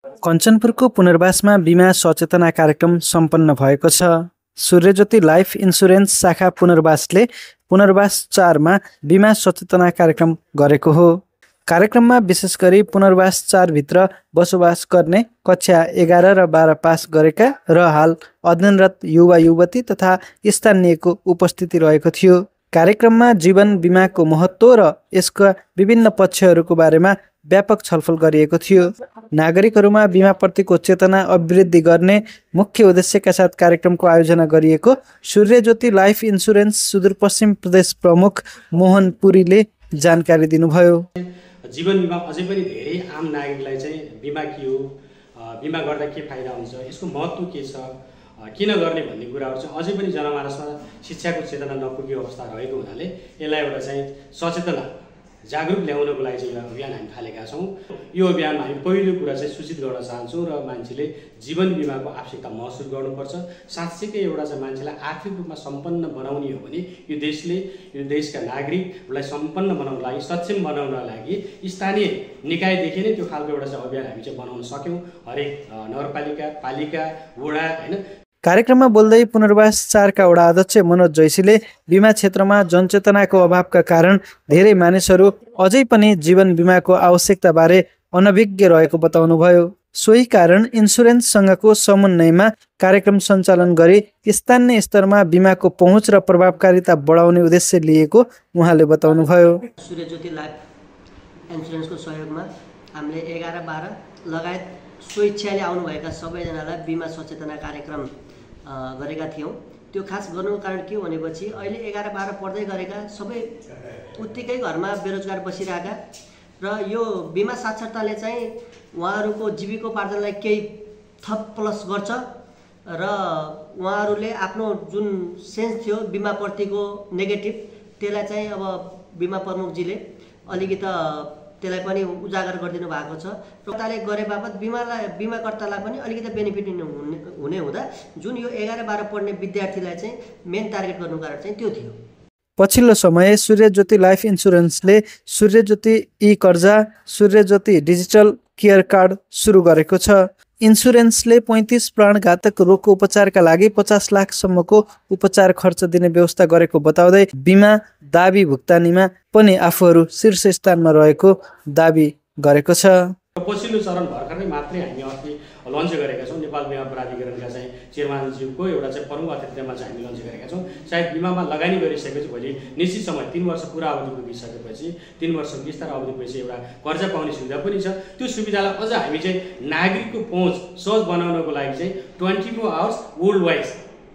कञ्चनपुरको पुनर्वासमा बिमा सचेतना कार्यक्रम सम्पन्न भएको छ। सूर्यज्योति लाइफ इन्सुरेन्स शाखा पुनर्वासले पुनर्वास 4 मा बिमा सचेतना कार्यक्रम गरेको हो। कार्यक्रममा विशेष गरी पुनर्वास 4 भित्र बसोबास गर्ने कक्षा 11 र 12 पास गरेका र हाल अध्ययनरत युवा युवती तथा स्थानीयको उपस्थिति रहेको थियो। कार्यक्रममा जीवन बिमाको महत्त्व र यसका विभिन्न पक्षहरूको बारेमा व्यापक छलफल गरिएको थियो। नागरिकहरूमा बिमाप्रतिको चेतना अभिवृद्धि गर्ने मुख्य उद्देश्यका साथ कार्यक्रमको आयोजना गरिएको सूर्यज्योति लाइफ इन्सुरेन्स सुदूरपश्चिम प्रदेश प्रमुख मोहन पुरीले जानकारी दिनुभयो। जीवन बिमा अझै पनि धेरै आम नागरिकलाई चाहिँ बिमा के हो, बिमा गर्दा के फाइदा हुन्छ, यसको महत्त्व के छ, किन गर्ने भन्ने कुराहरू चाहिँ अझै पनि जनमानसमा शिक्षाको चेतना नपुगेको अवस्था रहेको हुनाले यसलाई एउटा चाहिँ सचेतना जागरुक ल्याउनको लागि चाहिँ एउटा अभियान हामी थालेका छौँ। यो अभियानमा हामी पहिलो कुरा चाहिँ सूचित गर्न चाहन्छौँ र मान्छेले जीवन बिमाको आवश्यकता महसुस गर्नुपर्छ। साँच्चैकै एउटा चाहिँ मान्छेलाई आर्थिक रूपमा सम्पन्न बनाउने हो भने यो देशले, यो देशका नागरिकलाई सम्पन्न बनाउनको लागि, सक्षम बनाउनको लागि स्थानीय निकायदेखि नै त्यो खालको एउटा चाहिँ अभियान हामी चाहिँ बनाउन सक्यौँ। हरेक नगरपालिका, पालिका, वडा होइन। कार्यक्रममा बोल्दै पुनर्वास 4 का वडा अध्यक्ष मनोज जैसीले बिमा क्षेत्रमा जनचेतनाको अभावका कारण धेरै मानिसहरू अझै पनि जीवन बिमाको आवश्यकताबारे अनभिज्ञ रहेको बताउनुभयो। सोही कारण इन्सुरेन्ससँगको समन्वयमा कार्यक्रम सञ्चालन गरी स्थानीय स्तरमा बिमाको पहुँच र प्रभावकारिता बढाउने उद्देश्य लिएको उहाँले बताउनुभयो। सूर्यज्योति लाइफ इन्सुरेन्सको सहयोगमा हामीले 11-12 लगायत स्वेच्छाले आउनुभएका सबैजनालाई बिमा सचेतना कार्यक्रम गरेका थियौँ। त्यो खास गर्नुको कारण के हो भनेपछि अहिले 11-12 पढ्दै गरेका सबै उत्तिकै घरमा बेरोजगार बसिरहेका र यो बिमा साक्षरताले चाहिँ उहाँहरूको जीविकोपार्जनलाई केही थप प्लस गर्छ र उहाँहरूले आफ्नो जुन सेन्स थियो बिमाप्रतिको नेगेटिभ त्यसलाई चाहिँ अब बिमा प्रमुखजीले अलिकति त्यसलाई पनि उजागर गरिदिनु भएको छ। प्रताले गरे बापत बिमाकर्तालाई पनि अलिकति बेनिफिट हुने हुँदा जुन यो 11-12 पढ्ने विद्यार्थीलाई चाहिँ मेन टार्गेट गर्नु कारण चाहिँ त्यो थियो। पछिल्लो समय सूर्यज्योति लाइफ इन्सुरेन्सले सूर्यज्योति ई कर्जा, सूर्यज्योति डिजिटल केयर कार्ड सुरु गरेको छ। इन्सुरेन्सले 35 प्राणघातक रोगको उपचारका लागि 50 लाखसम्मको उपचार खर्च दिने व्यवस्था गरेको बताउँदै बिमा दाबी भुक्तानीमा पनि आफूहरू शीर्ष स्थानमा रहेको दाबी गरेको छ। पछिल्लो चरण भर्खरै मात्रै हामी अस्ति लन्च गरेका छौँ। नेपाल बिमा प्राधिकरणका चाहिँ चेयरम्यानज्यूको एउटा चाहिँ प्रमुख अतिथिमा चाहिँ हामी लन्च गरेका छौँ। सायद बिमामा लगानी गरिसकेपछि भोलि निश्चित समय 3 वर्ष पुरा अवधि पुगिसकेपछि 3 वर्ष विस्तार अवधिपछि एउटा कर्जा पाउने सुविधा पनि छ। त्यो सुविधालाई अझ हामी चाहिँ नागरिकको पहुँच सहज बनाउनको लागि चाहिँ 24 आवर्स वर्ल्ड वाइड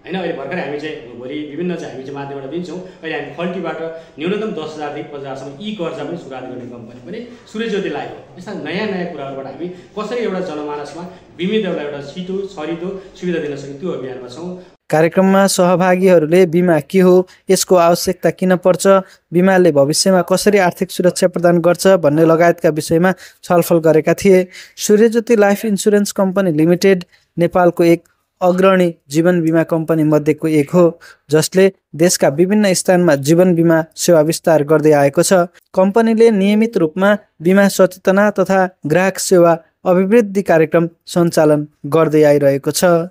होइन, अहिले भर्खरै हामी चाहिँ भोलि विभिन्न चाहिँ हामी चाहिँ माध्यमबाट दिन्छौँ। अहिले हामी खल्टीबाट न्यूनतम 10,000 देखि 50,000सम्म ई कर्जा पनि सुरुवात गर्ने कम्पनी पनि सूर्यज्योति लाइफ हो। यस्ता नयाँ कुराहरूबाट हामी कसरी एउटा जनमानसमा बिमित एउटा छिटो छरितो सुविधा दिन सक्ने त्यो अभियानमा छौँ। कार्यक्रममा सहभागीहरूले बिमा के हो, यसको आवश्यकता किन पर्छ, बिमाले भविष्यमा कसरी आर्थिक सुरक्षा प्रदान गर्छ भन्ने लगायतका विषयमा छलफल गरेका थिए। सूर्यज्योति लाइफ इन्सुरेन्स कम्पनी लिमिटेड नेपालको एक अग्रणी जीवन बिमा कम्पनी मध्येको एक हो, जसले देशका विभिन्न स्थानमा जीवन बिमा सेवा विस्तार गर्दै आएको छ। कम्पनीले नियमित रूपमा बिमा सचेतना तथा ग्राहक सेवा अभिवृद्धि कार्यक्रम सञ्चालन गर्दै आइरहेको छ।